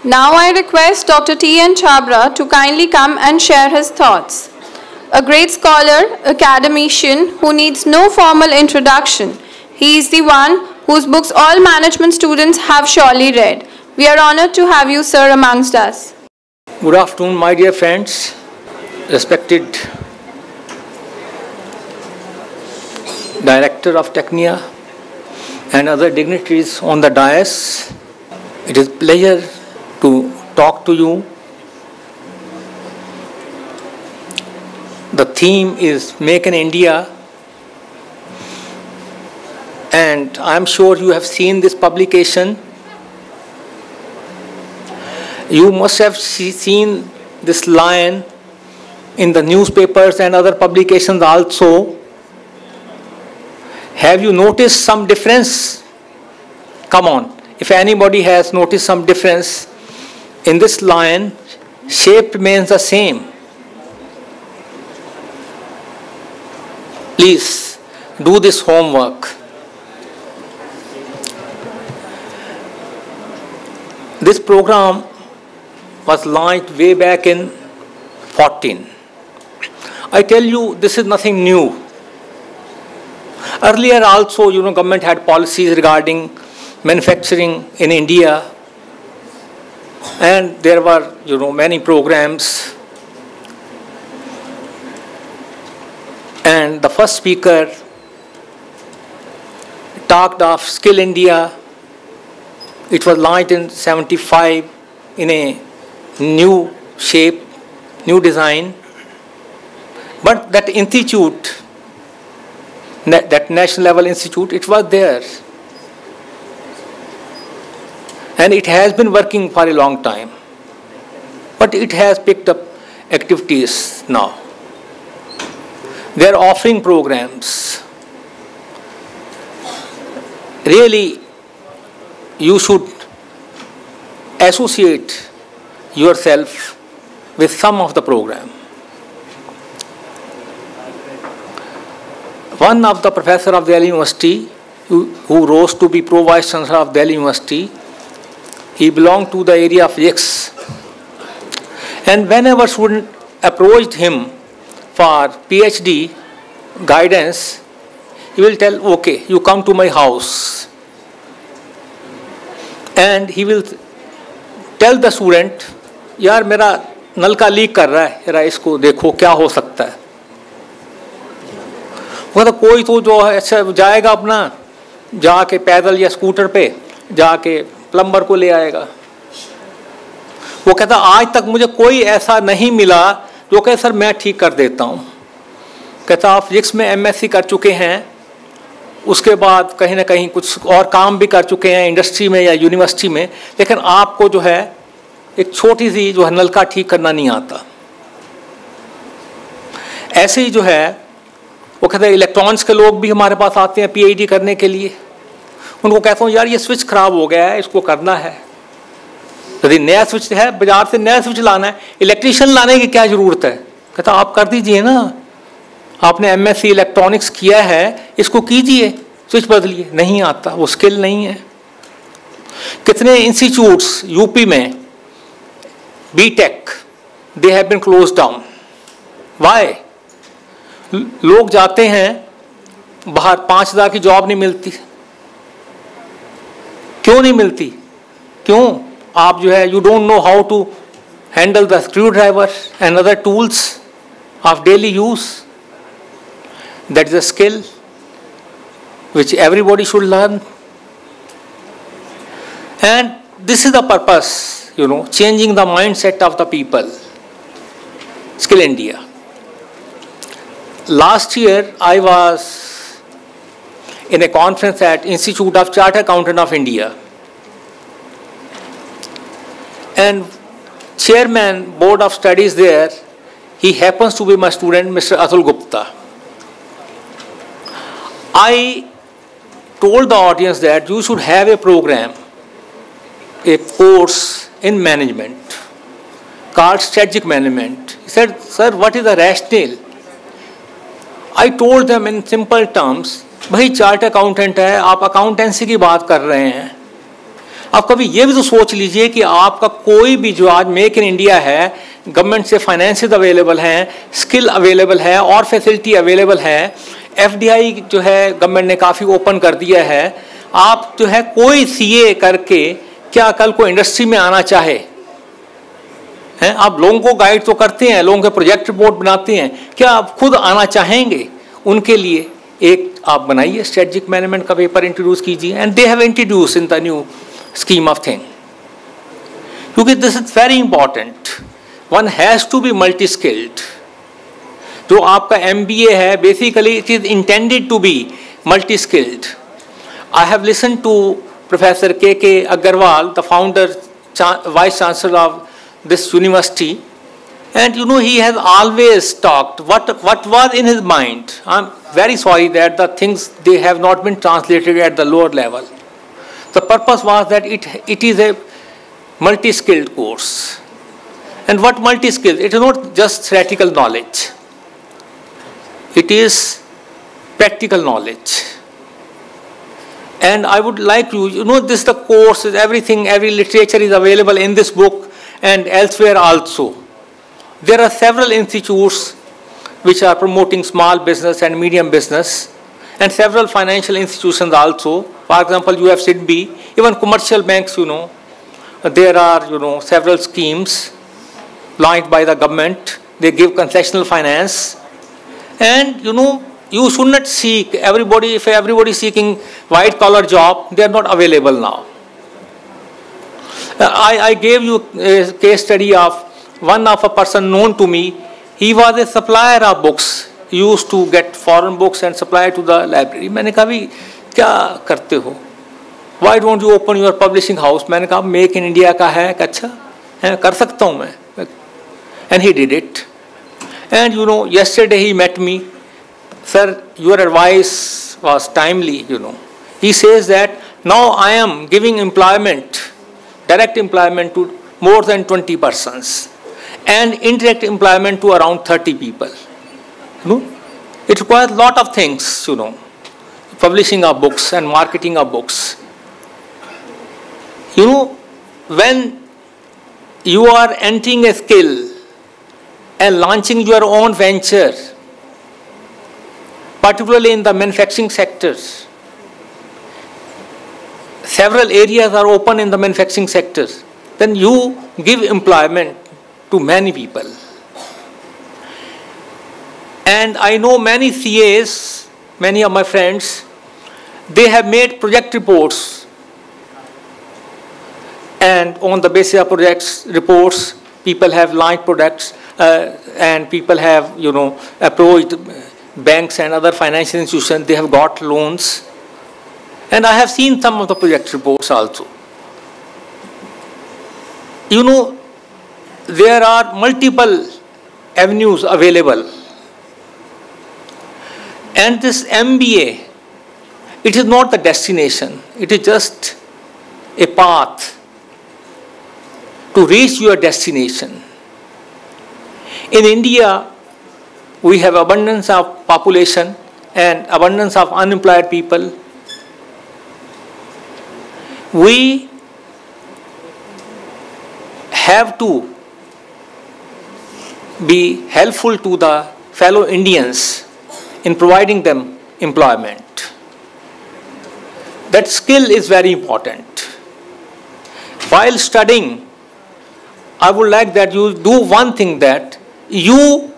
Now I request Dr. T.N. Chabra to kindly come and share his thoughts. A great scholar, academician who needs no formal introduction. He is the one whose books all management students have surely read. We are honored to have you, sir, amongst us. Good afternoon, my dear friends, respected Director of Technia and other dignitaries on the dais. It is a pleasure to talk to you. The theme is Make in India, and I am sure you have seen this publication. You must have seen this line in the newspapers and other publications also. Have you noticed some difference? Come on, if anybody has noticed some difference in this line, shape remains the same. Please do this homework. This program was launched way back in 2014. I tell you, this is nothing new. Earlier also, government had policies regarding manufacturing in India, and there were, many programs. And the first speaker talked of Skill India. It was launched in 1975 in a new shape, new design. But that institute, that national level institute, it was there. And it has been working for a long time. But it has picked up activities now. They are offering programs. Really, you should associate yourself with some of the program. One of the professor of Delhi University, who rose to be Pro-Vice Chancellor of Delhi University, he belonged to the area of physics. And whenever student approached him for PhD guidance, he will tell, okay, you come to my house. And he will tell the student, यार मेरा नल का leak कर रहा है, जरा इसको देखो क्या हो सकता है. वो तो कोई तो जो है अच्छा जाएगा अपना जाके पैदल या स्कूटर पे जाके प्लम्बर को ले आएगा. वो कहता आज तक मुझे कोई ऐसा नहीं मिला जो कहे सर मैं ठीक कर देता हूँ. कहता आप फिजिक्स में MSc कर चुके हैं, उसके बाद कहीं ना कहीं कुछ और काम भी कर चुके हैं इंडस्ट्री में या यूनिवर्सिटी में, लेकिन आपको जो है एक छोटी सी जो है नलका ठीक करना नहीं आता. ऐसे ही जो है वो कहते हैं इलेक्ट्रॉनिक्स के लोग भी हमारे पास आते हैं PhD करने के लिए. उनको कहता हूँ यार ये स्विच खराब हो गया है, इसको करना है. यदि नया स्विच है, बाजार से नया स्विच लाना है, इलेक्ट्रीशियन लाने की क्या ज़रूरत है. कहता आप कर दीजिए ना, आपने MSc इलेक्ट्रॉनिक्स किया है, इसको कीजिए, स्विच बदलिए. नहीं आता, वो स्किल नहीं है. कितने इंस्टीट्यूट्स यूपी में BTech, they have been close down. Why? लोग जाते हैं बाहर, 5,000 की जॉब नहीं मिलती. क्यों नहीं मिलती? क्यों? आप जो है you don't know how to handle the screw driver and other tools of daily use. That is a skill which everybody should learn. And this is the purpose, changing the mindset of the people. Skill India. Last year, I was in a conference at Institute of Chartered Accountant of India. And chairman, board of studies there, he happens to be my student, Mr. Atul Gupta. I told the audience that you should have a program, a course in management called strategic management. He said, sir, what is the rationale? I told them in simple terms, भाई chart accountant है, आप accountancy की बात कर रहे हैं, आप कभी ये भी तो सोच लीजिए कि आपका कोई भी जो आज मेक इन इंडिया है, गवर्नमेंट से फाइनेंसेस अवेलेबल हैं, स्किल अवेलेबल है और फैसिलिटी अवेलेबल है, एफडीआई जो है गवर्नमेंट ने काफ़ी ओपन कर दिया है, आप जो है कोई सीए करके क्या कल को इंडस्ट्री में आना चाहे हैं, आप लोगों को गाइड तो करते हैं, लोगों के प्रोजेक्ट रिपोर्ट बनाते हैं, क्या आप खुद आना चाहेंगे? उनके लिए एक आप बनाइए स्ट्रेटजिक मैनेजमेंट का पेपर इंट्रोड्यूस कीजिए, and they have introduce in the new scheme of thing, क्योंकि this is very important. One has to be multi skilled. जो आपका MBA है basically it is intended to be multi skilled. I have listen to professor K.K. Agarwal, the founder, vice chancellor of this university, and you know he has always talked what was in his mind. I'm very sorry that the things they have not been translated at the lower level. The purpose was that it is a multi-skilled course. And what multi-skilled? It is not just theoretical knowledge. It is practical knowledge. And I would like you know, this the course is everything, every literature is available in this book and elsewhere also. There are several institutes which are promoting small business and medium business, and several financial institutions also. For example, you have SIDBI, even commercial banks, you know, there are, you know, several schemes launched by the government. They give concessional finance, and you know, you should not seek everybody. If everybody is seeking white collar job, they are not available now. I gave you a case study of one of a person known to me. He was a supplier of books. He used to get foreign books and supply to the library. मैंने कहा भी क्या करते हो? Why don't you open your publishing house? मैंने कहा make in India का है, अच्छा है, कर सकता हूँ मैं. And he did it. And you know, yesterday he met me. Sir, your advice was timely, you know. He says that now I am giving employment, direct employment to more than 20 persons and indirect employment to around 30 people. You know, it requires a lot of things, you know, publishing of books and marketing of books. You know, when you are entering a skill and launching your own venture, particularly in the manufacturing sectors, several areas are open in the manufacturing sectors, then you give employment to many people. And I know many CAs, many of my friends, they have made project reports, and on the basis of projects reports, people have launched products, and people have, you know, approached banks and other financial institutions. They have got loans, and I have seen some of the project reports also. You know, there are multiple avenues available, and this MBA, it is not the destination, it is just a path to reach your destination. In India, we have abundance of population and abundance of unemployed people. We have to be helpful to the fellow Indians in providing them employment. That skill is very important. While studying, I would like that you do one thing, that you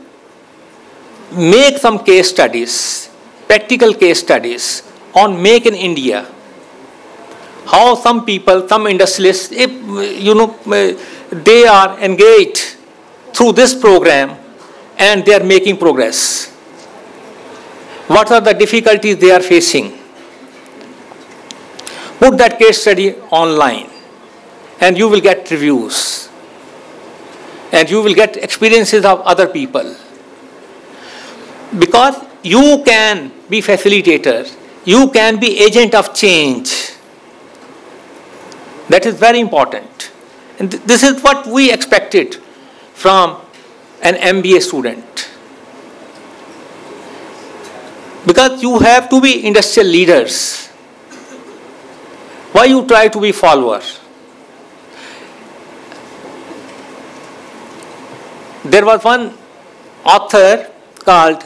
make some case studies, practical case studies on Make in India. How some people, some industrialists, if, you know, they are engaged through this program and they are making progress. What are the difficulties they are facing? Put that case study online and you will get reviews. And you will get experiences of other people. Because you can be facilitator, you can be agent of change. That is very important. And this is what we expected from an MBA student. Because you have to be industrial leaders. Why you try to be follower? There was one author called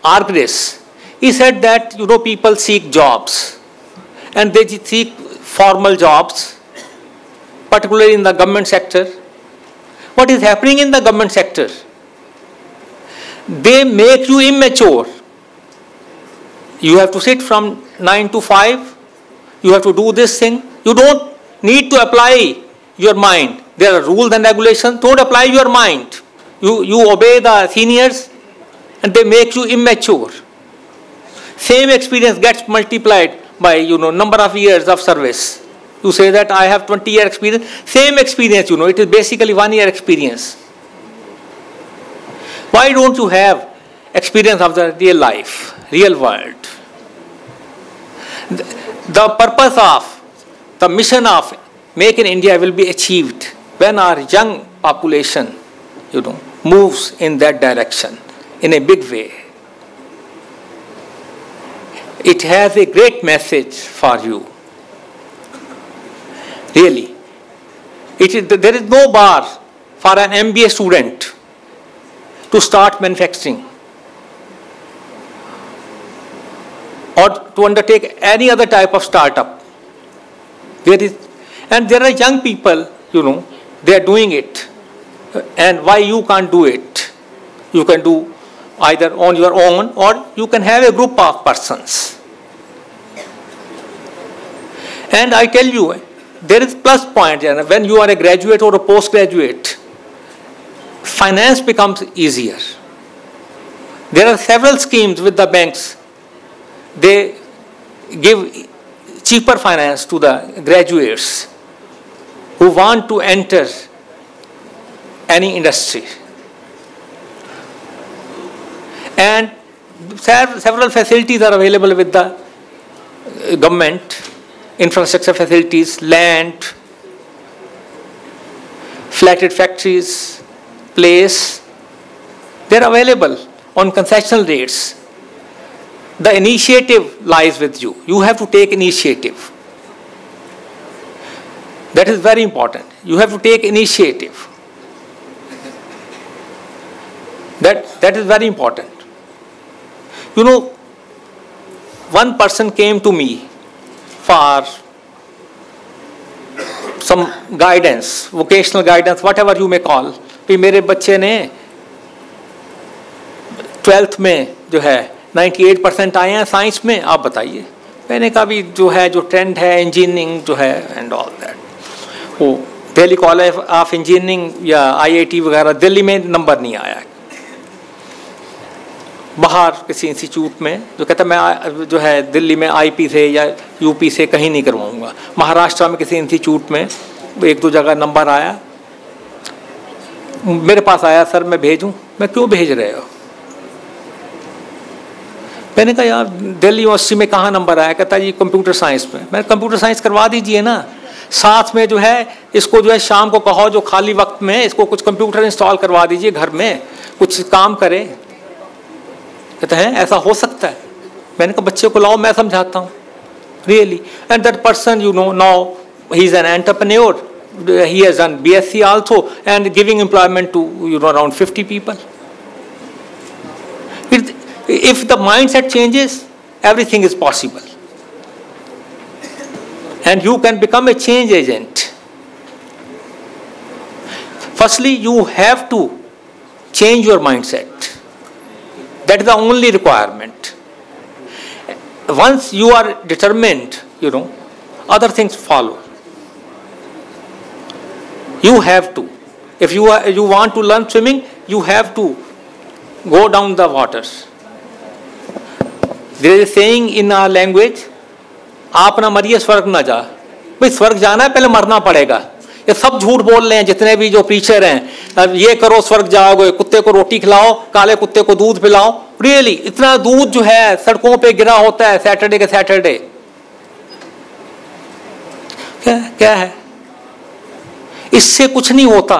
Argyris. He said that people seek jobs, and they seek formal jobs, particularly in the government sector. What is happening in the government sector? They make you immature. You have to sit from 9 to 5. You have to do this thing. You don't need to apply your mind. There are rules and regulations. Don't apply your mind. You obey the seniors, and they make you immature. Same experience gets multiplied by number of years of service. You say that I have 20-year experience. Same experience, it is basically 1-year experience. Why don't you have experience of the real life, real world? The purpose of, the mission of Make in India will be achieved when our young population, moves in that direction in a big way. It has a great message for you. Really. There is no bar for an MBA student to start manufacturing or to undertake any other type of startup. And there are young people, they are doing it. And why you can't do it? You can do either on your own, or you can have a group of persons. And I tell you, there is plus point. When you are a graduate or a postgraduate, finance becomes easier. There are several schemes with the banks. They give cheaper finance to the graduates who want to enter any industry. And several facilities are available with the government. Infrastructure facilities, land, flatted factories, place, they are available on concessional rates. The initiative lies with you. You have to take initiative. That is very important. You have to take initiative. That is very important. One person came to me for some guidance, vocational guidance, whatever you may call. कि मेरे बच्चे ने 12th में 98% आए हैं science में, आप बताइए. मैंने कहा भी जो ट्रेंड है इंजीनियरिंग एंड ऑल दैट, वो दिल्ली कॉलेज ऑफ इंजीनियरिंग या IIT वगैरह दिल्ली में नंबर नहीं आया. बाहर किसी इंस्टीट्यूट में जो कहता मैं दिल्ली में IP से या UP से कहीं नहीं करवाऊंगा. महाराष्ट्र में किसी इंस्टीट्यूट में 1-2 जगह नंबर आया, मेरे पास आया, सर मैं भेजूं. मैं क्यों भेज रहे हो? मैंने कहा यार दिल्ली यूनिवर्सिटी में कहाँ नंबर आया? कहता जी कंप्यूटर साइंस में. मैं कंप्यूटर साइंस करवा दीजिए ना, साथ में इसको शाम को कहो जो खाली वक्त में इसको कुछ कंप्यूटर इंस्टॉल करवा दीजिए घर में, कुछ काम करे. कहते हैं ऐसा हो सकता है. मैंने कहा बच्चे को लाओ, मैं समझाता हूँ. Really. And that person now he is an entrepreneur. He has done BSc also and giving employment to around 50 people. If the mindset changes, everything is possible. And you can become a change agent. Firstly, you have to change your mindset. That is the only requirement. Once you are determined, other things follow. You have to. If you want to learn swimming, you have to go down the waters. There is a saying in our language, आप ना मरिए स्वर्ग ना जा. भाई स्वर्ग जाना है पहले मरना पड़ेगा. ये सब झूठ बोल रहे हैं जितने भी जो प्रीचर हैं. अब ये करो स्वर्ग जाओगे, कुत्ते को रोटी खिलाओ, काले कुत्ते को दूध पिलाओ. रियली इतना दूध सड़कों पे गिरा होता है सैटरडे के सैटरडे. क्या है? इससे कुछ नहीं होता.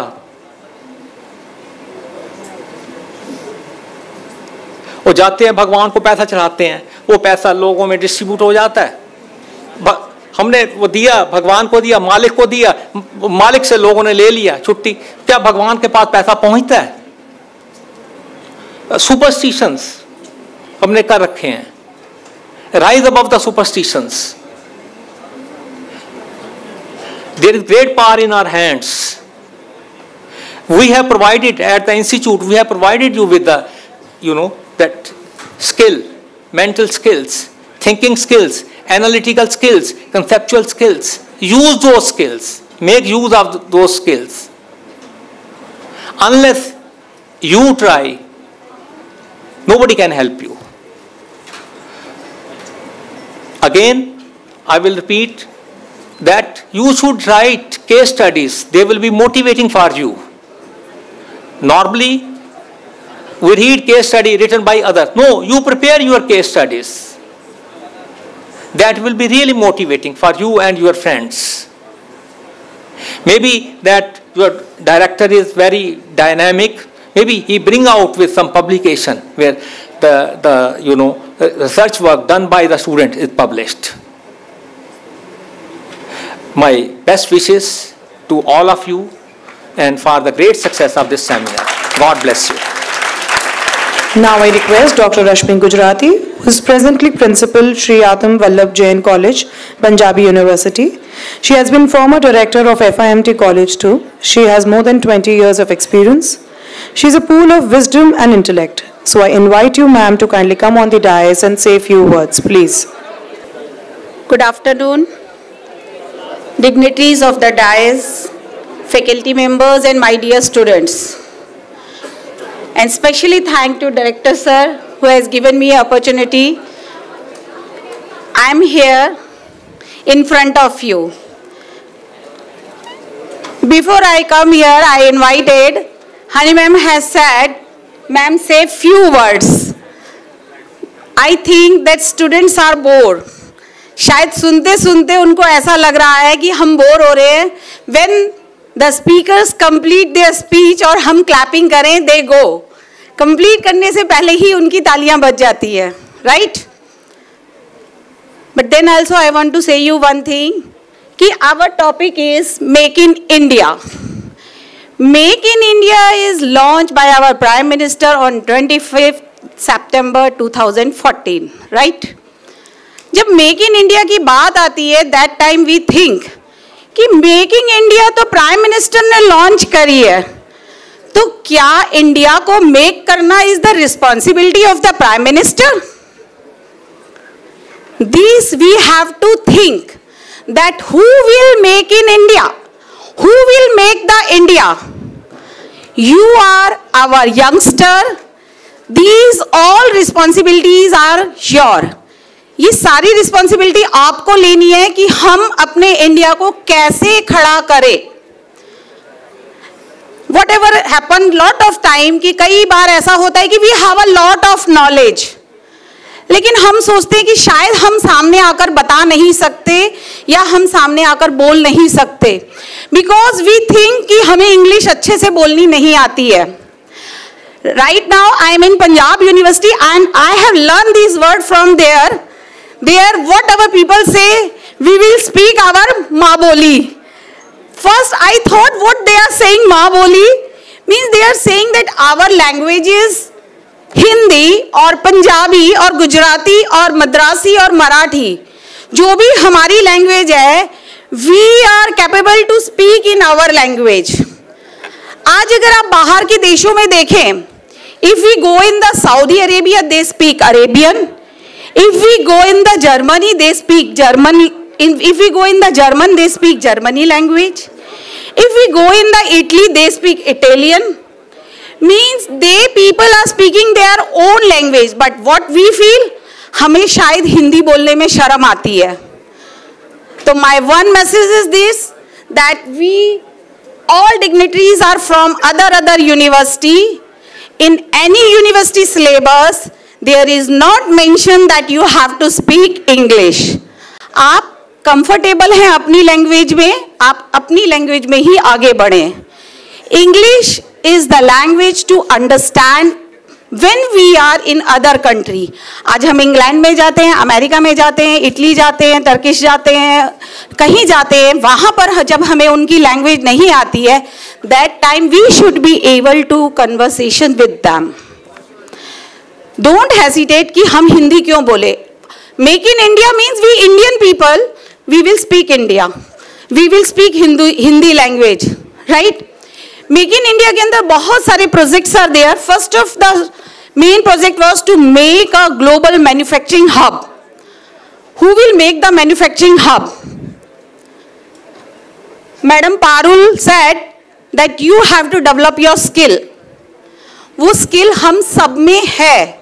वो जाते हैं भगवान को पैसा चढ़ाते हैं, वो पैसा लोगों में डिस्ट्रीब्यूट हो जाता है. हमने वो दिया, भगवान को दिया, मालिक को दिया, मालिक से लोगों ने ले लिया छुट्टी. क्या भगवान के पास पैसा पहुंचता है? सुपरस्टिशंस हमने कर रखे हैं. Rise above the superstitions. There is great power in our hands. We have provided at the institute, we have provided you with the, that skill, mental skills, thinking skills, analytical skills, conceptual skills. Use those skills. Make use of those skills. Unless you try, nobody can help you. Again, I will repeat that you should write case studies. They will be motivating for you. Normally, we read case study written by others. No, you prepare your case studies. That will be really motivating for you and your friends. Maybe that your director is very dynamic. Maybe he bring out with some publication where the research work done by the student is published. My best wishes to all of you and for the great success of this seminar. God bless you. Now I request Dr. Rashmi Gujarati, who is presently Principal Sri Atam Vallabh Jain College, Punjabi University. She has been former director of FIMT College too. She has more than 20 years of experience. She is a pool of wisdom and intellect. So I invite you, ma'am, to kindly come on the dais and say a few words, please. Good afternoon, dignitaries of the dais, faculty members and my dear students. And specially thank to Director Sir who has given me an opportunity. I am here in front of you. Before I come here, I invited, Hani ma'am has said, ma'am say few words. I think that students are bored. शायद सुनते सुनते उनको ऐसा लग रहा है कि हम बोर हो रहे हैं. When the speakers complete their speech और हम clapping करें, they go. Complete करने से पहले ही उनकी तालियां बज जाती है, right? But then also I want to say you one thing कि our topic is Make in India. Make in India is launched by our Prime Minister on 25th September 2014, right? जब Make in India की बात आती है, that time we think कि Making India तो Prime Minister ने launch करी है, तो क्या इंडिया को मेक करना is the responsibility of the prime minister? This we have to think that who will make in India, who will make the India? You are our youngster. These all responsibilities are your. ये सारी responsibility आपको लेनी है कि हम अपने India को कैसे खड़ा करें. Whatever happened lot of time कि कई बार ऐसा होता है कि we have a lot of knowledge, लेकिन हम सोचते हैं कि शायद हम सामने आकर बता नहीं सकते या हम सामने आकर बोल नहीं सकते, because we think कि हमें इंग्लिश अच्छे से बोलनी नहीं आती है. Right now I am in Punjab University and I have learned this word from there. There whatever people say, we will speak our maa boli. First I thought what they are saying maa boli means they are saying that our language is Hindi और पंजाबी और गुजराती और मद्रासी और मराठी, जो भी हमारी language है, we are capable to speak in our language. आज अगर आप बाहर के देशों में देखें, if we go in the Saudi Arabia they speak Arabian, if we go in the Germany they speak German, if we go in the German they speak Germany language, if we go in the Italy they speak Italian, means they people are speaking their own language, but what we feel, हमें शायद हिंदी बोलने में शर्म आती है. तो my one message is this, that we all dignitaries are from other university. In any university syllabus there is not mention that you have to speak English. आप comfortable हैं अपनी लैंग्वेज में, आप अपनी लैंग्वेज में ही आगे बढ़ें. English is the language to understand when we are in other country. आज हम इंग्लैंड में जाते हैं, अमेरिका में जाते हैं, इटली जाते हैं, टर्किश जाते हैं, कहीं जाते हैं, वहाँ पर जब हमें उनकी लैंग्वेज नहीं आती है, that time we should be able to conversation with them. Don't hesitate कि हम हिंदी क्यों बोले. Make in India means we Indian people we will speak India, we will speak Hindi language, right. Make in India के अंदर बहुत सारे projects are there. First of the main project was to make a global manufacturing hub. Who will make the manufacturing hub? Madam Parul said that you have to develop your skill. वो skill हम सब में है.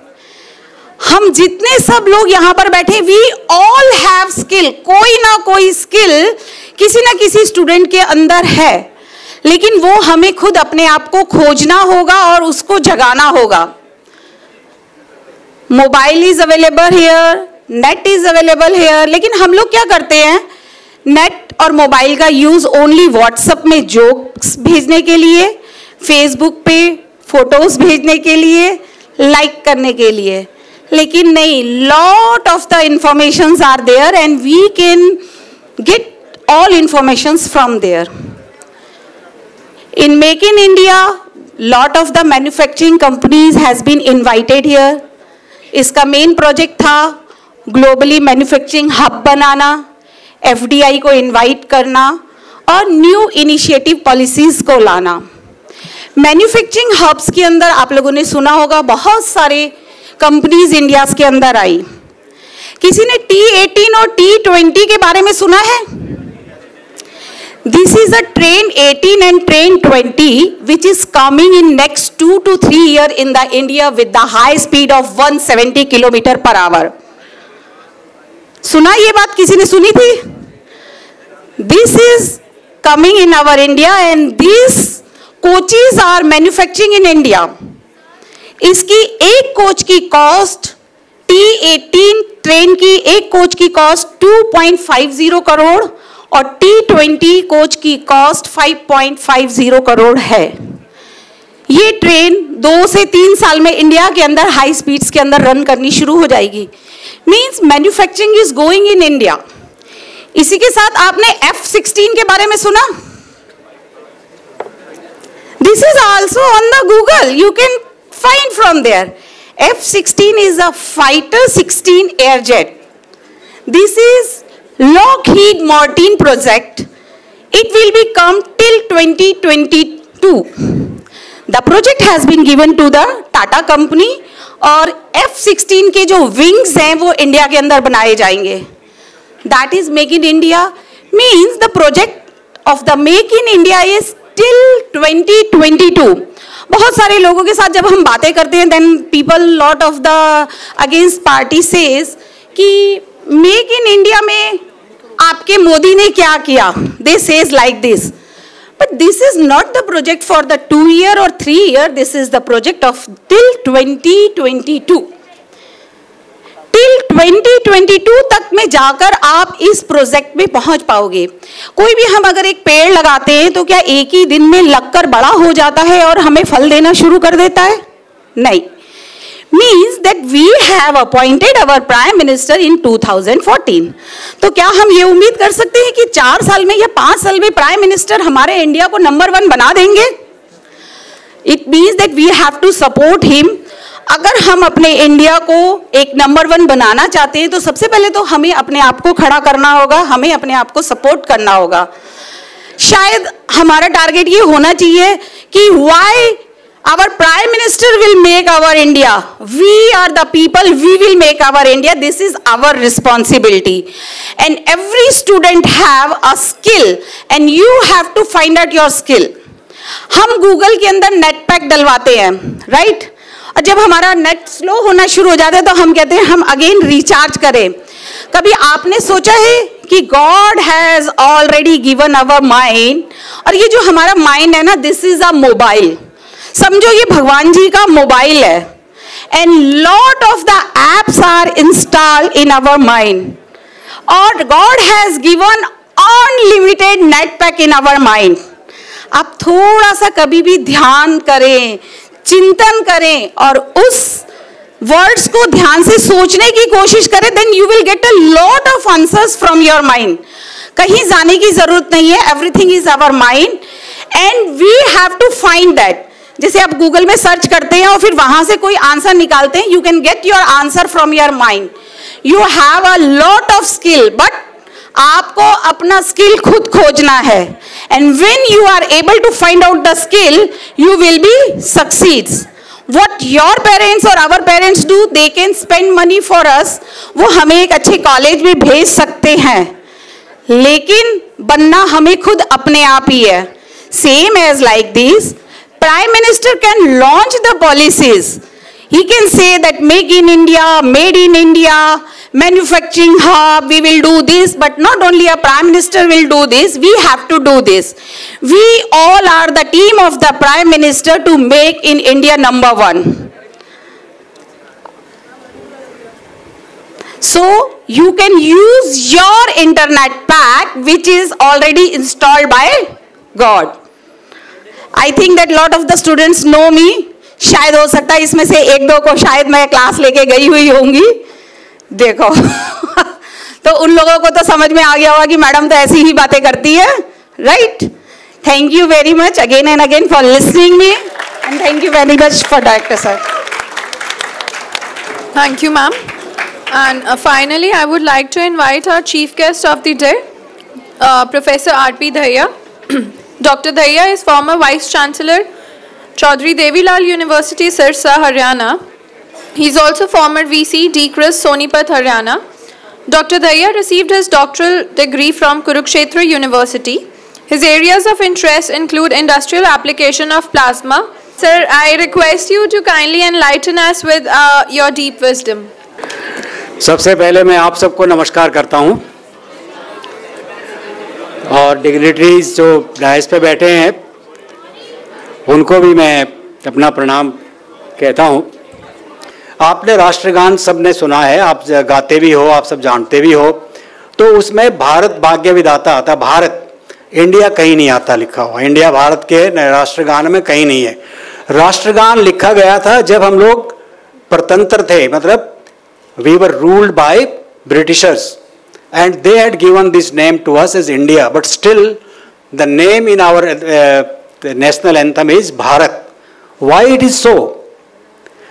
हम जितने सब लोग यहाँ पर बैठे, वी ऑल हैव स्किल. कोई ना कोई स्किल किसी ना किसी स्टूडेंट के अंदर है, लेकिन वो हमें खुद अपने आप को खोजना होगा और उसको जगाना होगा. Mobile is available here, net is available here, लेकिन हम लोग क्या करते हैं? नेट और मोबाइल का यूज ओनली व्हाट्सएप में जोक्स भेजने के लिए, फेसबुक पे फोटोज भेजने के लिए, लाइक करने के लिए. लेकिन नहीं, lot of the informations are there and we can get all informations from there. In make in India, lot of the manufacturing companies has been invited here. इसका मेन प्रोजेक्ट था ग्लोबली मैन्युफैक्चरिंग हब बनाना, FDI को invite करना और new initiative policies को लाना. Manufacturing hubs के अंदर आप लोगों ने सुना होगा बहुत सारे कंपनीज इंडिया के अंदर आई. किसी ने T18 और T20 के बारे में सुना है? This is a train 18 and train 20 which is coming in next 2 to 3 years in the India with the high speed of 170 km/h. सुना ये बात? किसी ने सुनी थी? This is coming in our India and these coaches are manufacturing in India. इसकी एक coach की कॉस्ट, T18 ट्रेन की एक कोच की कॉस्ट 2.50 करोड़ और T20 कोच की कॉस्ट 5.50 करोड़ है. ये ट्रेन 2 से 3 साल में इंडिया के अंदर हाई स्पीड्स के अंदर रन करनी शुरू हो जाएगी. Means manufacturing is going in India. इसी के साथ आपने F-16 के बारे में सुना? This is also on the Google, you can find from there. F-16 is a fighter 16 airjet. This is Lockheed Martin project. It will be come till 2022. The project has been given to the Tata company और F-16 के जो wings हैं वो India के अंदर बनाए जाएंगे. That is Make in India. Means the project of the Make in India is till 2022. बहुत सारे लोगों के साथ जब हम बातें करते हैं then people lot of the against party says कि Make in India में आपके मोदी ने क्या किया? They says like this. But this is not the project for the 2 year or 3 year. This is the project of till 2022. Till 2022 तक में जाकर आप इस प्रोजेक्ट में पहुंच पाओगे. कोई भी हम अगर एक पेड़ लगाते हैं तो क्या एक ही दिन में लगकर बड़ा हो जाता है और हमें फल देना शुरू कर देता है? नहीं. Means that we have appointed our Prime Minister in 2014. तो क्या हम ये उम्मीद कर सकते हैं कि 4 साल में या 5 साल में प्राइम मिनिस्टर हमारे इंडिया को नंबर 1 बना देंगे? It means that we have to support him. अगर हम अपने इंडिया को एक नंबर 1 बनाना चाहते हैं तो सबसे पहले तो हमें अपने आप को खड़ा करना होगा, हमें अपने आप को सपोर्ट करना होगा. शायद हमारा टारगेट ये होना चाहिए कि why our Prime Minister will make our India. We are the people, we will make our India. This is our responsibility. And every student have a skill and you have to find out your skill. हम Google के अंदर net pack डलवाते हैं, right? और जब हमारा net slow होना शुरू हो जाता है तो हम कहते हैं हम अगेन रिचार्ज करें. कभी आपने सोचा है कि God has already given our mind, और ये जो हमारा माइंड है ना, this is a mobile. समझो ये भगवान जी का मोबाइल है and lot of the apps are install in our mind और God has given unlimited net pack in our mind. आप थोड़ा सा कभी भी ध्यान करें, चिंतन करें और उस वर्ड्स को ध्यान से सोचने की कोशिश करें, then you will get a lot of answers from your mind. कहीं जाने की जरूरत नहीं है, everything is our mind and we have to find that. जैसे आप गूगल में सर्च करते हैं और फिर वहां से कोई आंसर निकालते हैं, you can get your answer from your mind. You have a lot of skill, but आपको अपना स्किल खुद खोजना है. And when you are able to find out the skill, you will be succeeds. What your parents or our parents do, they can spend money for us. वो हमें एक अच्छे college में भेज सकते हैं, लेकिन बनना हमें खुद अपने आप ही है. Same as like this, Prime Minister can launch the policies. He can say that make in India, made in India, manufacturing hub, we will do this, but not only a Prime Minister will do this, we have to do this. We all are the team of the Prime Minister to make in India number one. So you can use your internet pack which is already installed by God. I think that lot of the students know me. शायद हो सकता है इसमें से एक दो को शायद मैं क्लास लेके गई हुई होंगी. देखो तो उन लोगों को तो समझ में आ गया होगा कि मैडम तो ऐसी ही बातें करती है, right? Thank you very much again and again for listening me, and thank you very much for director sir. Thank you, ma'am. And finally, I would like to invite our chief guest of the day, Professor R.P. Dahiya. Dr. Dahiya is former Vice Chancellor, Chaudhry Devilal University, Sirsa, Haryana. He is also former VC, DCRIS, Sonipat, Haryana. Dr. Dahiya received his doctoral degree from Kurukshetra University. His areas of interest include industrial application of plasma. Sir, I request you to kindly enlighten us with your deep wisdom. सबसे पहले मैं आप सबको नमस्कार करता हूं, और dignitaries जो डायस पे बैठे हैं उनको भी मैं अपना प्रणाम कहता हूं. आपने राष्ट्रगान सबने सुना है, आप गाते भी हो, आप सब जानते भी हो. तो उसमें भारत भाग्य विधाता आता, भारत, इंडिया कहीं नहीं आता लिखा हुआ. इंडिया भारत के राष्ट्रगान में कहीं नहीं है. राष्ट्रगान लिखा गया था जब हम लोग परतंत्र थे, मतलब we were ruled by Britishers and they had given this name to us as India, but still the name in our the national anthem is Bharat. Why it is so?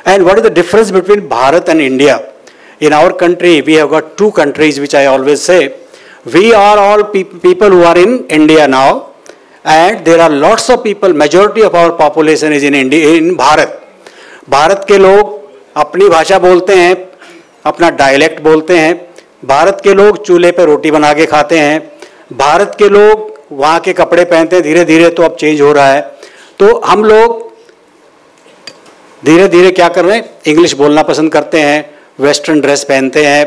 And what is the difference between Bharat and India? In our country, we have got two countries, which I always say. We are all people who are in India now, and there are lots of people, majority of our population is in India, in Bharat. Bharat के लोग अपनी भाषा बोलते हैं, अपना dialect बोलते हैं. भारत के लोग चूल्हे पे रोटी बना के खाते हैं. भारत के लोग वहाँ के कपड़े पहनते हैं. धीरे धीरे तो अब चेंज हो रहा है. तो हम लोग धीरे धीरे क्या कर रहे हैं, इंग्लिश बोलना पसंद करते हैं, वेस्टर्न ड्रेस पहनते हैं.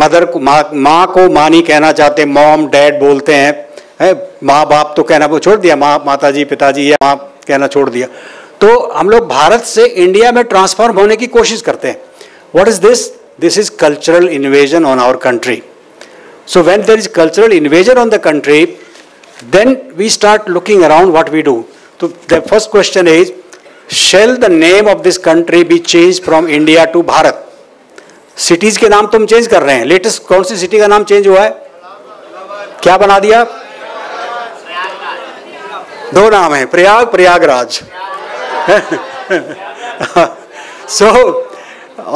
मदर को माँ को माँ नहीं कहना चाहते, मॉम डैड बोलते हैं. माँ बाप तो कहना छोड़ दिया, माता जी पिताजी या माँ कहना छोड़ दिया. तो हम लोग भारत से इंडिया में ट्रांसफॉर्म होने की कोशिश करते हैं. What is this? This is cultural invasion on our country. So when there is cultural invasion on the country, then we start looking around what we do. So the first question is, shall the name of this country be changed from India to Bharat? Cities के नाम तुम change कर रहे हैं. Latest कौन सी city का नाम change हुआ है? क्या बना दिया? दो नाम है, प्रयाग, प्रयागराज. So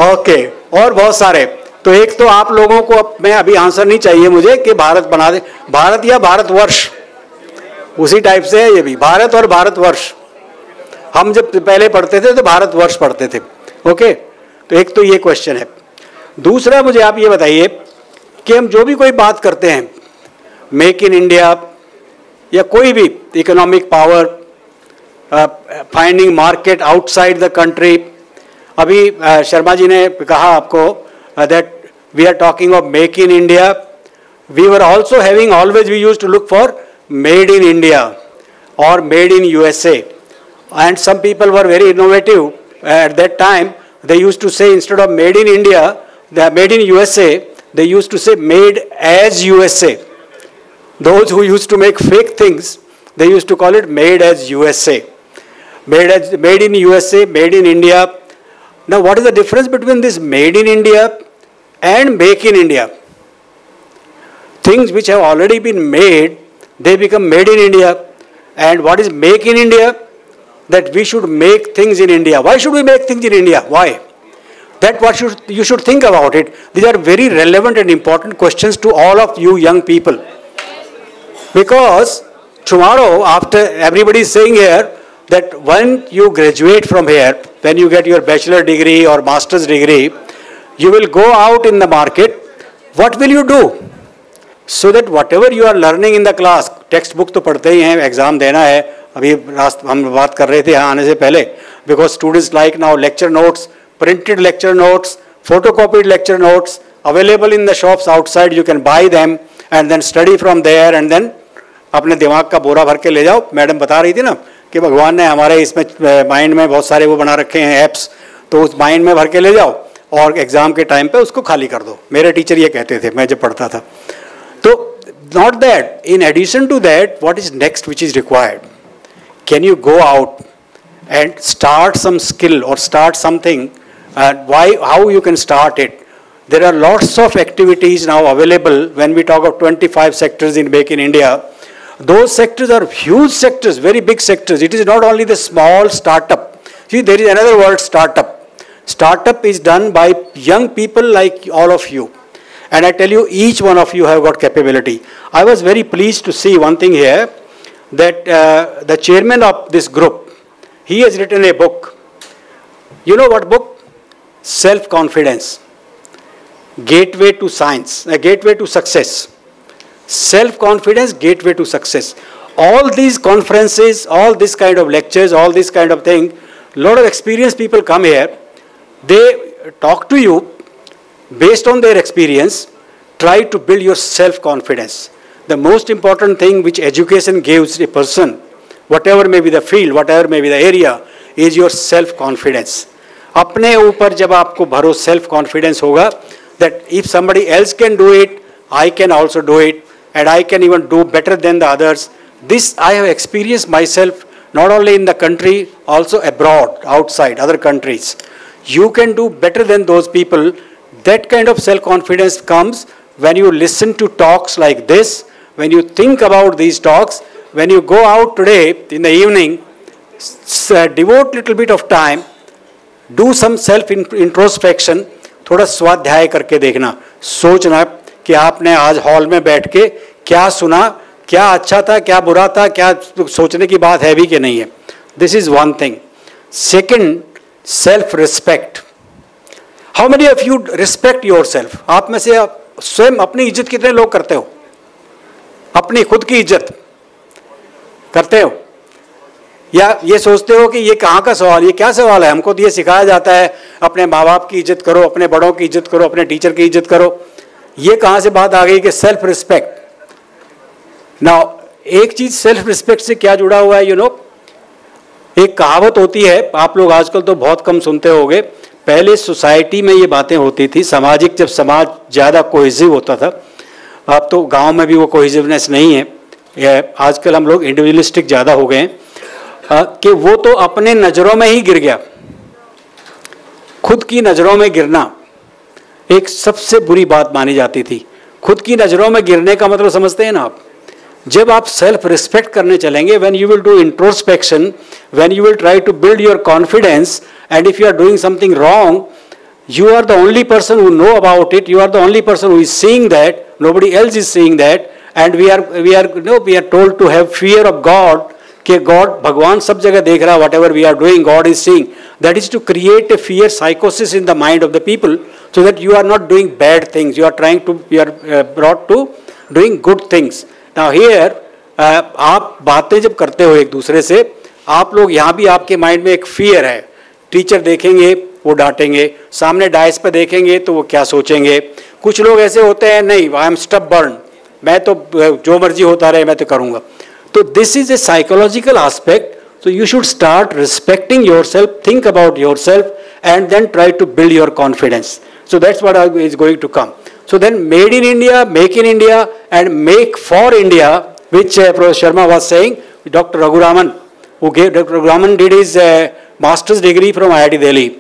ओके और बहुत सारे. तो एक तो आप लोगों को मैं अभी आंसर नहीं चाहिए मुझे कि भारत बना दे, भारत या भारतवर्ष, उसी टाइप से है ये भी. भारत और भारतवर्ष, हम जब पहले पढ़ते थे तो भारतवर्ष पढ़ते थे. ओके, तो एक तो ये क्वेश्चन है. दूसरा मुझे आप ये बताइए कि हम जो भी कोई बात करते हैं, मेक इन इंडिया या कोई भी economic power, finding market outside the country. अभी शर्मा जी ने कहा आपको that we are talking of make in India. We were also having, always we use to look for made in India और made in USA. And some people were very innovative at that time. They use to say instead of made in India, made in USA, they use to say made as USA. Those who used to make fake things, they used to call it made as USA. Made in USA, made in India. Now what is the difference between this made in India and make in India? Things which have already been made, they become made in India. And what is make in India? that we should make things in India. Why should we make things in India? Why? That what you should think about it. These are very relevant and important questions to all of you young people. Because tomorrow, after everybody is saying here that when you graduate from here, when you get your bachelor degree or master's degree, you will go out in the market. What will you do? So that whatever you are learning in the class, textbook तो पढ़ते ही हैं, exam देना है. अभी हम बात कर रहे थे यहाँ आने से पहले. Because students like now lecture notes, printed lecture notes, photocopied lecture notes, available in the shops outside. You can buy them and then study from there and then अपने दिमाग का बोरा भर के ले जाओ. मैडम बता रही थी ना कि भगवान ने हमारे इसमें माइंड में बहुत सारे वो बना रखे हैं ऐप्स, तो उस माइंड में भर के ले जाओ और एग्जाम के टाइम पे उसको खाली कर दो. मेरे टीचर ये कहते थे मैं जब पढ़ता था. तो not that, in addition to that, what is next which is required? Can you go out and start some skill or start something? How you can start it? There are lots of activities now available when we talk of 25 sectors in Make in India. Those sectors are huge sectors, very big sectors. It is not only the small startup. See, there is another word, startup. Startup is done by young people like all of you. And I tell you, each one of you have got capability. I was very pleased to see one thing here, that the chairman of this group, he has written a book. You know what book? Self-confidence. Gateway to science, a gateway to success. Self-confidence, gateway to success. All these conferences, all this kind of lectures, all this kind of thing, a lot of experienced people come here. They talk to you based on their experience. Try to build your self-confidence. The most important thing which education gives a person, whatever may be the field, whatever may be the area, is your self-confidence. अपने ऊपर जब आपको भरोसा, self-confidence होगा, that if somebody else can do it, I can also do it, and I can even do better than the others. This I have experienced myself, not only in the country, also abroad, outside, other countries. You can do better than those people. That kind of self-confidence comes when you listen to talks like this, when you think about these talks, when you go out today in the evening, devote little bit of time, do some self-introspection, थोड़ा स्वाध्याय करके देखना, सोचना कि आपने आज hall में बैठ के क्या सुना, क्या अच्छा था, क्या बुरा था, क्या सोचने की बात है भी कि नहीं है. This is one thing. Second, self-respect. How many of you respect yourself? आप में से स्वयं अपनी इज्जत कितने लोग करते हो? अपनी खुद की इज्जत करते हो? या ये सोचते हो कि ये कहाँ का सवाल, ये क्या सवाल है? हमको तो ये सिखाया जाता है अपने माँ बाप की इज्जत करो, अपने बड़ों की इज्जत करो, अपने टीचर की इज्जत करो. ये कहाँ से बात आ गई कि सेल्फ रिस्पेक्ट. नाउ एक चीज सेल्फ रिस्पेक्ट से क्या जुड़ा हुआ है, यू नो, एक कहावत होती है, आप लोग आजकल तो बहुत कम सुनते होंगे. पहले सोसाइटी में ये बातें होती थी, सामाजिक, जब समाज ज़्यादा कोहेसिव होता था. अब तो गांव में भी वो कोहेसिवनेस नहीं है. आजकल हम लोग इंडिविजुअलिस्टिक ज़्यादा हो गए हैं कि वो तो अपने नज़रों में ही गिर गया. खुद की नज़रों में गिरना एक सबसे बुरी बात मानी जाती थी. खुद की नज़रों में गिरने का मतलब समझते हैं ना आप? जब आप सेल्फ रिस्पेक्ट करने चलेंगे, when you will do introspection, when you will try to build your confidence, and if you are doing something wrong, you are the only person who know about it, you are the only person who is seeing that, nobody else is seeing that, and we are told to have fear of God, कि God, भगवान सब जगह देख रहा है, whatever we are doing, God is seeing. That is to create a fear psychosis in the mind of the people, so that you are not doing bad things, you are brought to doing good things. Now here, आप बातें जब करते हो एक दूसरे से, आप लोग यहाँ भी आपके माइंड में एक फियर है. टीचर देखेंगे वो डांटेंगे, सामने डाइस पे देखेंगे तो वो क्या सोचेंगे. कुछ लोग ऐसे होते हैं, नहीं, आई एम स्टबर्न, मैं तो जो मर्जी होता रहे मैं तो करूँगा. तो this is a psychological aspect. So you should start respecting yourself, think about yourself, and then try to build your confidence. So that's what is going to come. So then made in India, make in India, and make for India, which Professor Sharma was saying. Dr. Raghuraman, Dr. Raghuraman did his master's degree from IIT Delhi.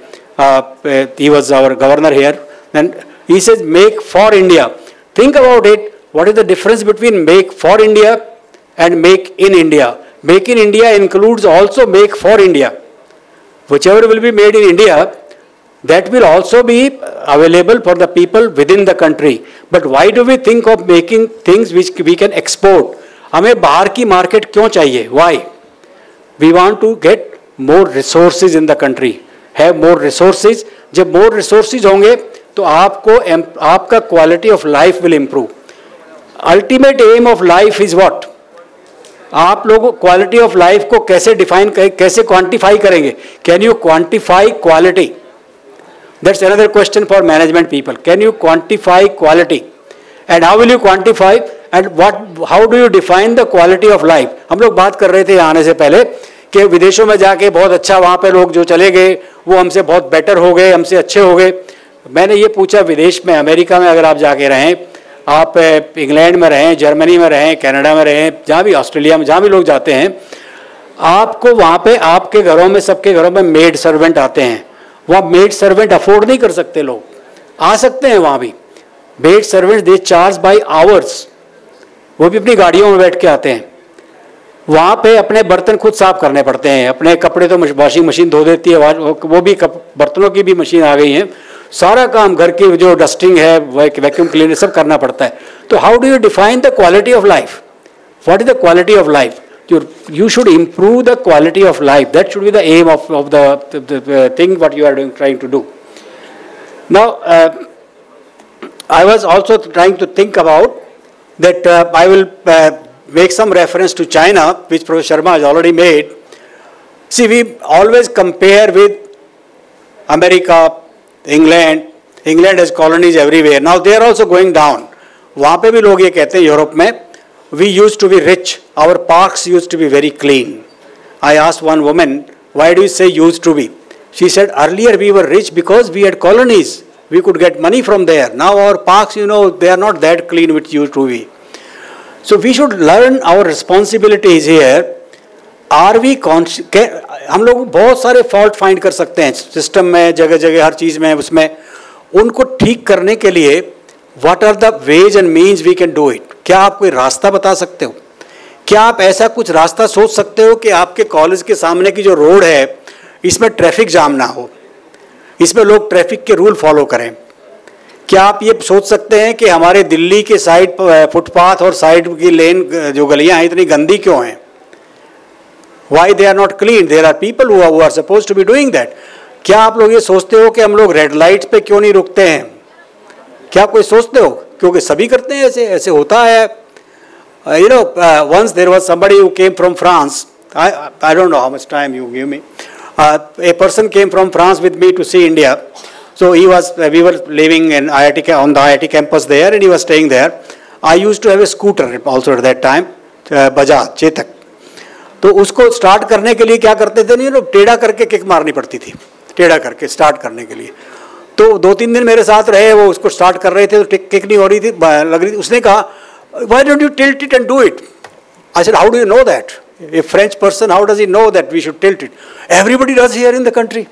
He was our governor here. And he says make for India. Think about it. What is the difference between make for India and make in India? Make in India includes also make for India. Whichever will be made in India, that will also be available for the people within the country. But why do we think of making things which we can export? हमें बाहर की market क्यों चाहिए? Why? We want to get more resources in the country. Have more resources. जब more resources होंगे तो आपका quality of life will improve. Ultimate aim of life is what? आप लोग क्वालिटी ऑफ लाइफ को कैसे डिफाइन कैसे क्वांटिफाई करेंगे? Can you quantify quality? That's another question for management people. Can you quantify quality? And how will you quantify and how do you define the quality of life? हम लोग बात कर रहे थे आने से पहले कि विदेशों में जाके बहुत अच्छा, वहाँ पे लोग जो चले गए वो हमसे बहुत बेटर हो गए, हमसे अच्छे हो गए. मैंने ये पूछा, विदेश में अमेरिका में अगर आप जाके रहें, आप इंग्लैंड में रहें, जर्मनी में रहें, कनाडा में रहें, जहाँ भी, ऑस्ट्रेलिया में, जहाँ भी लोग जाते हैं, आपको वहाँ पे आपके घरों में, सबके घरों में मेड सर्वेंट आते हैं. वहाँ मेड सर्वेंट अफोर्ड नहीं कर सकते लोग, आ सकते हैं वहाँ भी maid servant. They charge by hours. वो भी अपनी गाड़ियों में बैठ के आते हैं. वहाँ पे अपने बर्तन खुद साफ करने पड़ते हैं. अपने कपड़े तो वॉशिंग मशीन धो देती है, वो भी बर्तनों की भी मशीन आ गई है. सारा काम घर की जो डस्टिंग है, वैक्यूम क्लीनर, सब करना पड़ता है. तो how do you define the quality of life? What is the quality of life? You should improve the quality of life. That should be the aim of the thing what you are doing, trying to do. Now, I was also trying to think about that. I will make some reference to China, which Professor Sharma has already made. See, we always compare with America, England. England has colonies everywhere. Now they are also going down. वहाँ पे भी लोग ये कहते हैं Europe में, we used to be rich. Our parks used to be very clean. I asked one woman, why do you say used to be? She said, earlier we were rich because we had colonies. We could get money from there. Now our parks, they are not that clean which used to be. So we should learn our responsibilities here. Are we conscious? हम लोग बहुत सारे fault find कर सकते हैं system में, जगह जगह, हर चीज़ में. उसमें उनको ठीक करने के लिए what are the ways and means we can do it? क्या आप कोई रास्ता बता सकते हो? क्या आप ऐसा कुछ रास्ता सोच सकते हो कि आपके कॉलेज के सामने की जो रोड है इसमें ट्रैफिक जाम ना हो, इसमें लोग ट्रैफिक के रूल फॉलो करें? क्या आप ये सोच सकते हैं कि हमारे दिल्ली के साइड फुटपाथ और साइड की लेन जो गलियां हैं इतनी गंदी क्यों हैं? Why they are not clean? There are people who are suppose to be doing that. क्या आप लोग ये सोचते हो कि हम लोग रेड लाइट्स पे क्यों नहीं रुकते हैं? क्या कोई सोचते हो? क्योंकि सभी करते हैं, ऐसे ऐसे होता है. Once there was somebody who came from France. I don't know how much time you give me. A person came from France with me to see India. So we were living in on the IIT campus there, and he was staying there. I used to have a scooter also at that time, Bajaj Chetak. तो उसको start करने के लिए क्या करते थे, नहीं, टेढ़ा करके किक मारनी पड़ती थी, टेढ़ा करके स्टार्ट करने के लिए. तो 2-3 दिन मेरे साथ रहे, वो उसको स्टार्ट कर रहे थे तो किक नहीं हो रही थी, लग रही थी. उसने कहा, why don't you tilt it and do it? I said, how do you know that? A French person, how does he know that we should tilt it? Everybody does here in the country.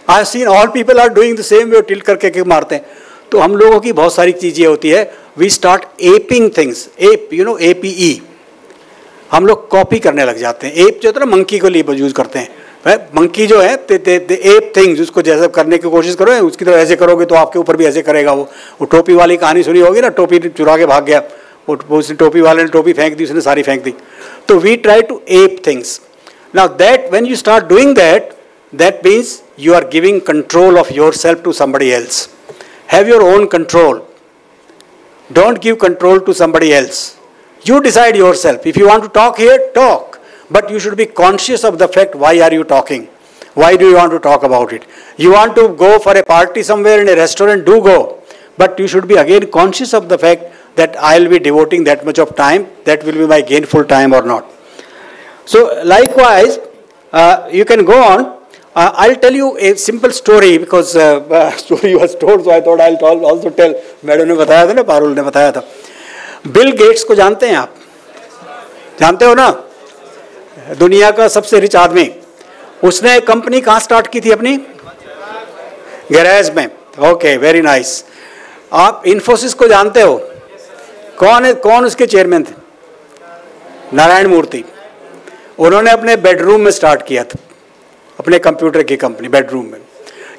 I have seen all people are doing the same way, tilt करके kick मारते हैं. तो हम लोगों की बहुत सारी चीज़ें होती है. We start aping things. Ape, APE. हम लोग कॉपी करने लग जाते हैं. एप जो होता है ना, मंकी को लिए यूज़ करते हैं. मंकी जो है, एप थिंग्स, उसको जैसा करने की कोशिश करो, उसकी तरह ऐसे करोगे तो आपके ऊपर भी ऐसे करेगा. वो टोपी वाली कहानी सुनी होगी ना, टोपी चुरा के भाग गया, उसने टोपी वाले ने टोपी फेंक दी, उसने सारी फेंक दी. तो we try to ape things. Now that when you start doing that, that means you are giving control of yourself to somebody else. Have your own control. Don't give control to somebody else. You decide yourself. If you want to talk here, talk. But you should be conscious of the fact, why are you talking? Why do you want to talk about it? You want to go for a party somewhere in a restaurant, do go. But you should be again conscious of the fact that I'll be devoting that much of time, that will be my gainful time or not. So likewise, you can go on. I'll tell you a simple story because story was told, so I thought I'll also tell. Madam ने बताया था ना, पारुल ने बताया था. Bill Gates को जानते हैं आप? जानते हो ना? दुनिया का सबसे रिच आदमी. उसने कंपनी कहाँ स्टार्ट की थी अपनी? गैरेज में. Okay, very nice. आप इन्फोसिस को जानते हो? कौन है, कौन उसके चेयरमैन थे? नारायण मूर्ति. उन्होंने अपने बेडरूम में स्टार्ट किया था, अपने कंप्यूटर की कंपनी बेडरूम में।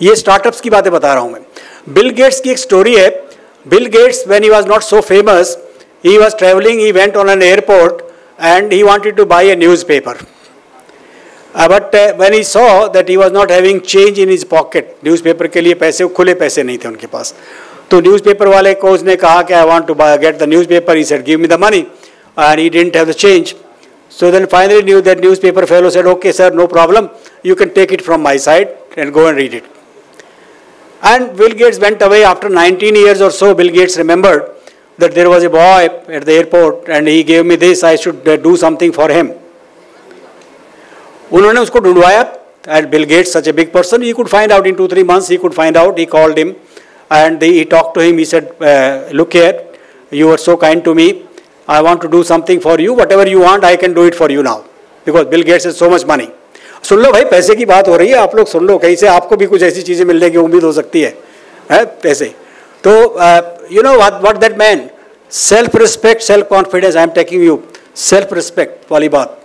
ये स्टार्टअप्स की बातें बता रहा हूँ मैं। बिल गेट्स की एक स्टोरी है। Bill Gates when he was not so famous, he was traveling, he went on an airport and he wanted to buy a newspaper. But when he saw that he was not having change in his pocket, newspaper के लिए पैसे, खुले पैसे नहीं थे उनके पास, तो newspaper वाले को उसने कहा कि I want to buy, get the newspaper. He said, give me the money, and he didn't have the change. So then finally that newspaper fellow said, okay sir, no problem, you can take it from my side and go and read it. And Bill Gates went away. After 19 years or so, Bill Gates remembered that there was a boy at the airport and he gave me this, I should do something for him. उन्होंने उसको ढूंढवाया, and Bill Gates, such a big person, he could find out in 2-3 months, he could find out. He called him and he talked to him. He said, look here, you were so kind to me, I want to do something for you, whatever you want I can do it for you now, because Bill Gates has so much money. सुन लो भाई, पैसे की बात हो रही है, आप लोग सुन लो, कहीं से आपको भी कुछ ऐसी चीज़ें मिलने की उम्मीद हो सकती है पैसे। तो you know what that meant? Self respect, self confidence. I am taking you self respect वाली बात।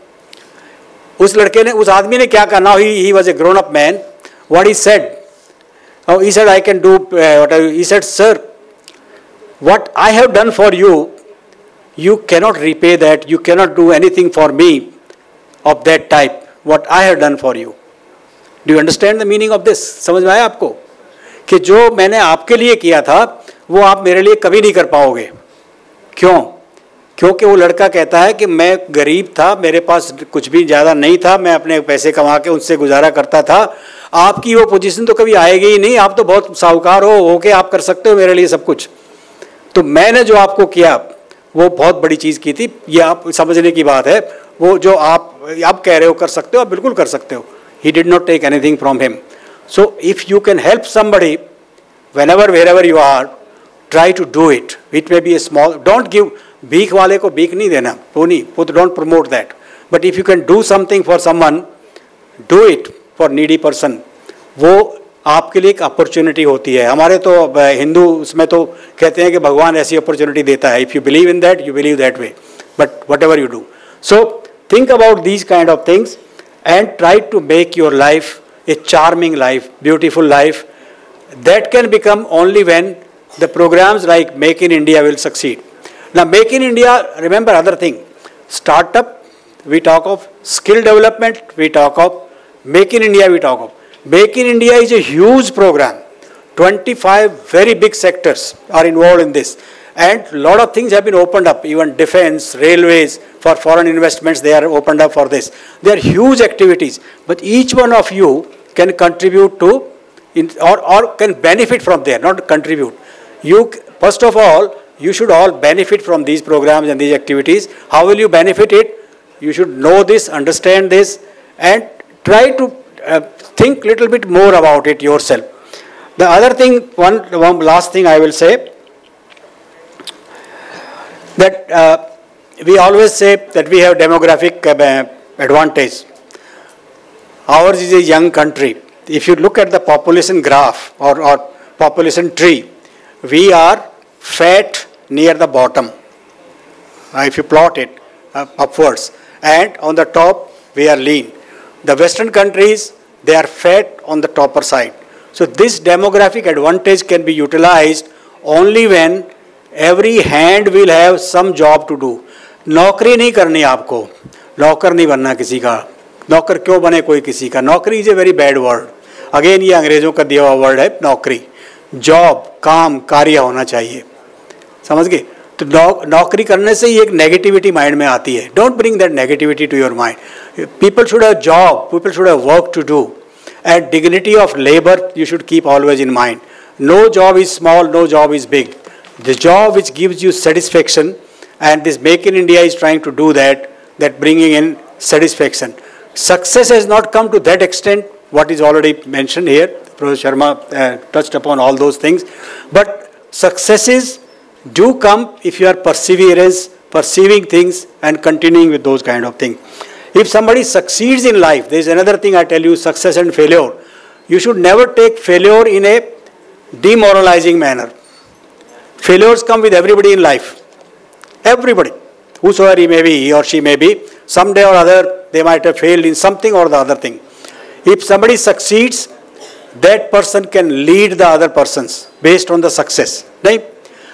उस लड़के ने, उस आदमी ने क्या कहा? Now he was a grown up man. What he said? Oh, he said I can do whatever. He said, sir, what I have done for you, you cannot repay that. You cannot do anything for me of that type. What I have done for you. Do you understand the meaning of this? समझ में आया आपको कि जो मैंने आपके लिए किया था वो आप मेरे लिए कभी नहीं कर पाओगे। क्यों? क्योंकि वो लड़का कहता है कि मैं गरीब था, मेरे पास कुछ भी ज़्यादा नहीं था, मैं अपने पैसे कमा के उनसे गुजारा करता था। आपकी वो पोजीशन तो कभी आएगी ही नहीं, आप तो बहुत साहूकार हो के आप कर सकते हो मेरे लिए सब कुछ। तो मैंने जो आपको किया वो बहुत बड़ी चीज़ की थी, ये आप समझने की बात है। वो जो आप कह रहे हो कर सकते हो, आप बिल्कुल कर सकते हो। He did not take anything from him. So if you can help somebody, whenever, wherever you are, try to do it. It may be a small, don't give, भीख वाले को भीख नहीं देना, वो नहीं, वो don't promote that. But if you can do something for someone, do it for needy person. वो आपके लिए एक अपॉर्चुनिटी होती है। हमारे तो हिंदू उसमें तो कहते हैं कि भगवान ऐसी अपॉर्चुनिटी देता है। If you believe in that, you believe that way. But whatever you do. So think about these kind of things and try to make your life a charming life, beautiful life. That can become only when the programs like Make in India will succeed. Now Make in India, remember other thing, startup we talk of, skill development we talk of, Make in India we talk of. Make in India is a huge program. 25 very big sectors are involved in this. And a lot of things have been opened up, even defense, railways, for foreign investments, they are opened up for this. They are huge activities, but each one of you can contribute to, or can benefit from there, not contribute. You, first of all, you should all benefit from these programs and these activities. How will you benefit it? You should know this, understand this, and try to think a little bit more about it yourself. The other thing, one last thing I will say, that we always say that we have demographic advantage. Ours is a young country. If you look at the population graph or population tree, we are fat near the bottom. If you plot it upwards, and on the top we are lean. The Western countries, they are fat on the topper side. So this demographic advantage can be utilized only when every hand will have some job to do. नौकरी नहीं करनी आपको, नौकर नहीं बनना किसी का। नौकर क्यों बने कोई किसी का? नौकरी is a very bad word. Again ये अंग्रेजों का दिया हुआ वर्ड है नौकरी। जॉब, काम, कार्य होना चाहिए, समझ गए? तो नौकरी करने से ही एक नेगेटिविटी माइंड में आती है। Don't bring that negativity to your mind. People should have job, people should have work to do, and dignity of labour you should keep always in mind. No job is small, no job is big. The job which gives you satisfaction, and this Make in India is trying to do that bringing in satisfaction. Success has not come to that extent, what is already mentioned here. Professor Sharma touched upon all those things. But successes do come if you are perceiving things and continuing with those kind of things. If somebody succeeds in life, there is another thing I tell you, success and failure. You should never take failure in a demoralizing manner. Failures come with everybody in life. Everybody, whosoever he may be, he or she may be, someday or other they might have failed in something or the other thing. If somebody succeeds, that person can lead the other persons based on the success. नहीं,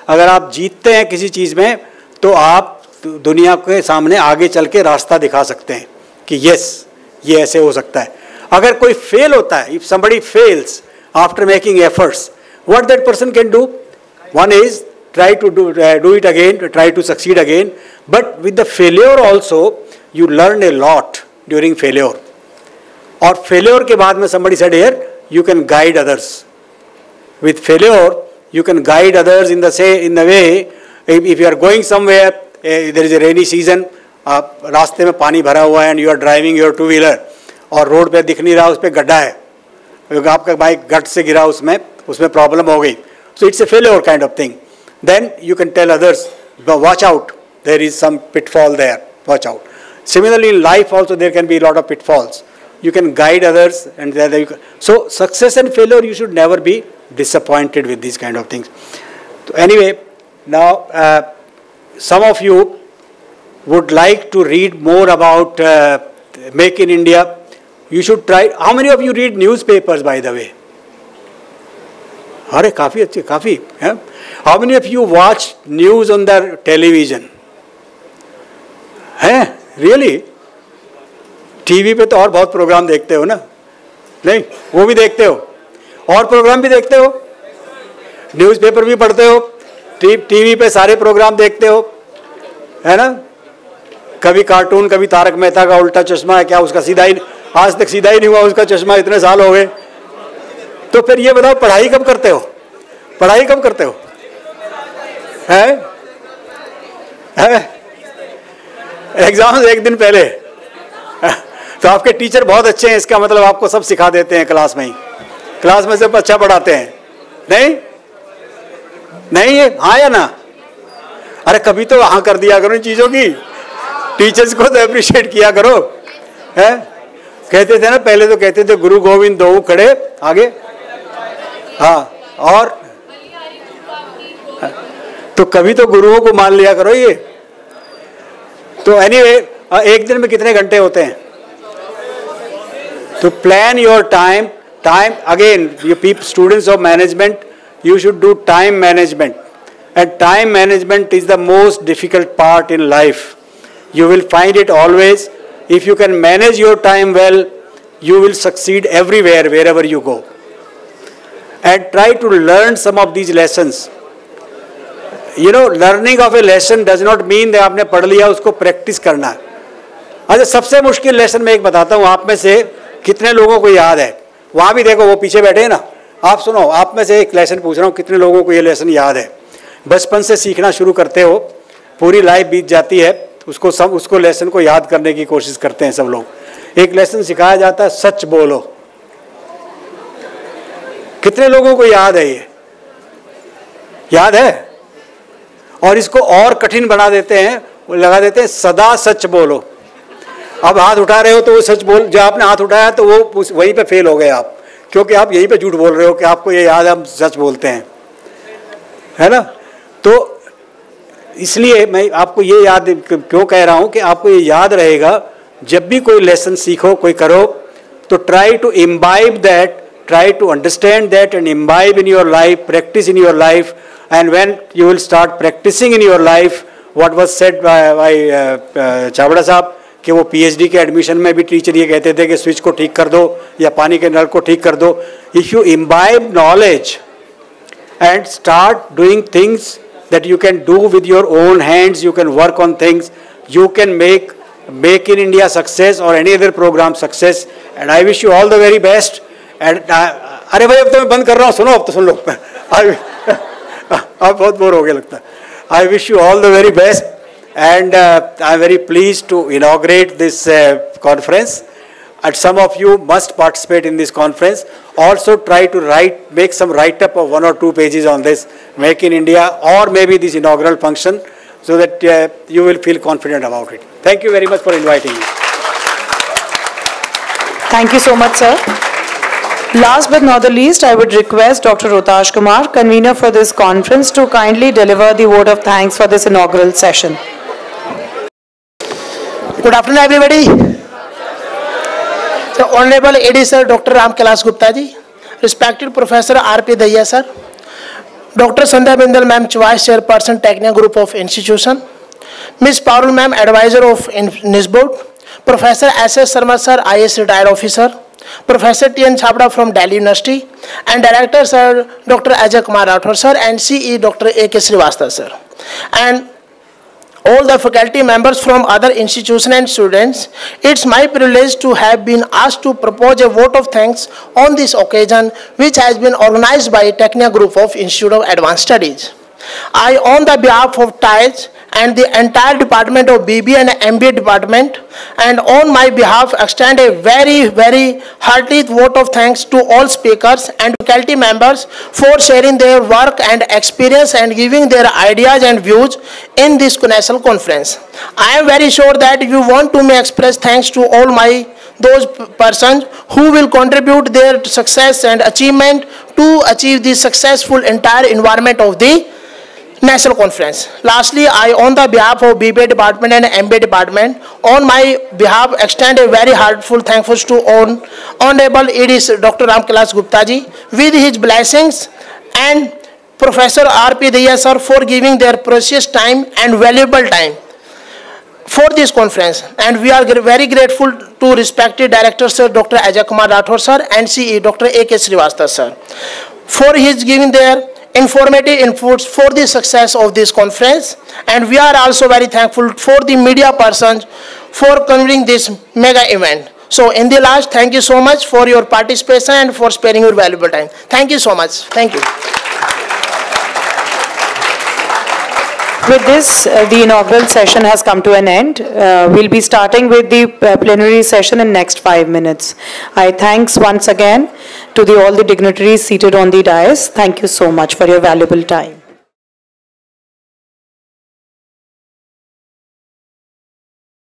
अगर आप जीतते हैं किसी चीज़ में तो आप दुनिया के सामने आगे चल के रास्ता दिखा सकते हैं कि yes, ये ऐसे हो सकता है. अगर कोई फेल होता है, if somebody fails after making efforts, what that person can do? One is try to do it again, try to succeed again. But with the failure also, you learn a lot during failure. और failure के बाद में somebody said here, you can guide others. With failure, you can guide others in the way, if you are going somewhere, there is a rainy season, रास्ते में पानी भरा हुआ है and you are driving your two-wheeler और road पे दिख नहीं रहा, उस पे गड्ढा है, आपका बाइक गट से गिरा, उसमें प्रॉब्लम हो गई. So it's a failure kind of thing. Then you can tell others, watch out, there is some pitfall there, watch out. Similarly in life also there can be a lot of pitfalls. You can guide others, and so success and failure, you should never be disappointed with these kind of things. So anyway, now some of you would like to read more about Make in India. You should try. How many of you read newspapers, by the way? अरे काफ़ी अच्छे, काफ़ी हैं. How many of you watch news on the television? हैं? Really? TV पे तो और बहुत प्रोग्राम देखते हो ना? नहीं, वो भी देखते हो, और प्रोग्राम भी देखते हो, न्यूज़पेपर भी पढ़ते हो, टीवी पे सारे प्रोग्राम देखते हो, है ना? कभी कार्टून, कभी तारक मेहता का उल्टा चश्मा है, क्या उसका सीधा ही, आज तक सीधा ही नहीं हुआ उसका चश्मा, इतने साल हो गए. तो फिर ये बताओ, पढ़ाई कब करते हो? पढ़ाई कब करते हो? हैं? एग्जाम एक दिन पहले. तो आपके टीचर बहुत अच्छे हैं, इसका मतलब आपको सब सिखा देते हैं क्लास में ही, क्लास में सब अच्छा पढ़ाते हैं. नहीं नहीं है, हाँ या ना? अरे कभी तो हाँ कर दिया करो इन चीज़ों की, टीचर्स को तो अप्रिशिएट किया करो. है, कहते थे ना पहले, तो कहते थे गुरु गोविंद दो खड़े आगे. हाँ, और तो कभी तो गुरुओं को मान लिया करो ये. तो एनीवे, एक दिन में कितने घंटे होते हैं? तो plan your time. Time again, you people students of management, you should do time management, and time management is the most difficult part in life. You will find it always. If you can manage your time well, you will succeed everywhere, wherever you go. And try to learn some of these lessons. You know, learning of a lesson does not mean that आपने पढ़ लिया उसको practice करना है. अच्छा, सबसे मुश्किल lesson मैं एक बताता हूँ, आप में से कितने लोगों को याद है? वहाँ भी देखो, वो पीछे बैठे हैं ना. आप सुनो, आप में से एक लेसन पूछ रहा हूँ, कितने लोगों को ये लेसन याद है? बचपन से सीखना शुरू करते हो, पूरी लाइफ बीत जाती है, उसको लेसन को याद करने की कोशिश करते हैं सब लोग. एक लेसन सिखाया जाता है, सच बोलो. कितने लोगों को याद है ये? याद है? और इसको और कठिन बना देते हैं, वो लगा देते हैं सदा सच बोलो. अब हाथ उठा रहे हो तो वो सच बोल, जो आपने हाथ उठाया तो वो वहीं पे फेल हो गए आप, क्योंकि आप यहीं पे झूठ बोल रहे हो कि आपको ये याद है हम सच बोलते हैं, है ना? तो इसलिए मैं आपको ये याद क्यों कह रहा हूँ कि आपको ये याद रहेगा, जब भी कोई लेसन सीखो, कोई करो, तो try to imbibe that, try to understand that and imbibe in your life, practice in your life. And when you will start practicing in your life, what was said by Chavda साहब, कि वो PhD के admission में भी teacher ये कहते थे कि स्विच को ठीक कर दो या पानी के नल को ठीक कर दो. If you imbibe knowledge and start doing things that you can do with your own hands, you can work on things, you can make in India success और any other programme success. And I wish you all the very best. And अरे भाई, अब तो मैं बंद कर रहा हूँ, सुनो, अब तो सुन लो. आप बहुत बोर हो गए लगता है. आई wish you all the very best. And I am very pleased to inaugurate this conference. And some of you must participate in this conference. Also try to make some write-up of 1 or 2 pages on this, Make in India, or maybe this inaugural function, so that you will feel confident about it. Thank you very much for inviting me. Thank you so much, sir. Last but not the least, I would request Dr. Rohtash Kumar, convener for this conference, to kindly deliver the vote of thanks for this inaugural session. Good afternoon, everybody. So, Honorable AD Sir Dr. Ram Kailash Gupta ji, respected Professor R.P. Daya Sir, Dr. Sandhya Bindal Ma'am, Vice Chairperson, Technia Group of Institution, Ms. Parul Ma'am, Advisor of NISBORD, Professor S.S. Sharma Sir, IAS Retired Officer, Professor T.N. Chhabra from Delhi University, and Director Sir Dr. Ajay Kumar Rathore Sir, and CE Dr. A.K. Srivastava Sir, and all the faculty members from other institutions and students. It's my privilege to have been asked to propose a vote of thanks on this occasion, which has been organized by Technia Group of Institute of Advanced Studies. I, on the behalf of TIES and the entire department of BBA and MBA department, and on my behalf extend a very hearty vote of thanks to all speakers and faculty members for sharing their work and experience and giving their ideas and views in this national conference. I am very sure that you want to express thanks to all those persons who will contribute their success and achievement to achieve the successful entire environment of the national conference. Lastly, I, on the behalf of BBA department and MBA department, on my behalf extend a very heartfelt thanks to Honorable AD Dr. Ram Kailash Gupta ji with his blessings, and Professor R.P. Daya Sir for giving their precious time and valuable time for this conference. And we are very grateful to respected Director Sir Dr. Ajay Kumar Rathore Sir and CE Dr. A.K. Srivastava Sir for his giving their informative inputs for the success of this conference. And we are also very thankful for the media persons for covering this mega event. So in the last, thank you so much for your participation and for sparing your valuable time. Thank you so much. Thank you. With this, the inaugural session has come to an end. We'll be starting with the plenary session in next 5 minutes. I thanks once again to all the dignitaries seated on the dais. Thank you so much for your valuable time.